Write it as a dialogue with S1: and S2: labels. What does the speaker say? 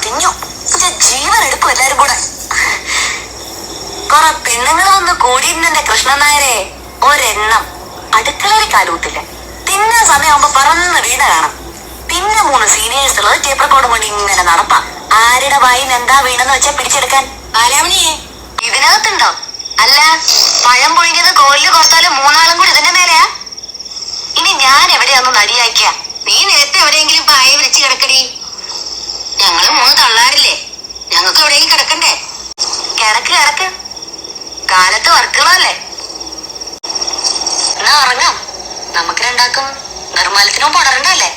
S1: തിന്നു. ജീവൻ എടുക്കും എല്ലാരും കൂടെ. കുറെ പെണ്ണുങ്ങൾ വന്ന് കൂടിയിരുന്നെ കൃഷ്ണൻ നായരെ. ഒരെണ്ണം അടുക്കളയിൽ കാലൂത്തില്ല. തിന്നാൻ സമയമാകുമ്പോ പറന്ന് വീണ കാണാം. പിന്നെ 3 സീനിയേഴ്സ് ഉള്ളത് ടേപ്പ് റെക്കോർഡ് കൊണ്ട് ഇങ്ങനെ നടപ്പാം. ആരുടെ വായിന്ന് എന്താ വീണെന്ന് വെച്ചാ പിടിച്ചെടുക്കാൻ. ആലാമണിയെ ഇതിനകത്തുണ്ടോ? അല്ല, പഴം പൊഴിഞ്ഞത് കോലില് കുറച്ചാലും 3 കൂടി ഇതിന്റെ മേലെയാ. ഇനി ഞാൻ എവിടെയാന്ന് നടിയാക്കിയ നീ നേരത്തെ എവിടെയെങ്കിലും പായ വിളിച്ച് കിടക്കടി. ഞങ്ങള് 3 തള്ളാരില്ലേ, ഞങ്ങൾക്ക് എവിടെയെങ്കിലും കിടക്കണ്ടേ? കിടക്ക് കിടക്ക്, കാലത്ത് വർക്കുകളല്ലേ. എന്നാ ഉറങ്ങാം. നമുക്ക് രണ്ടാക്കും നിർമ്മലത്തിനും പടരണ്ടല്ലേ.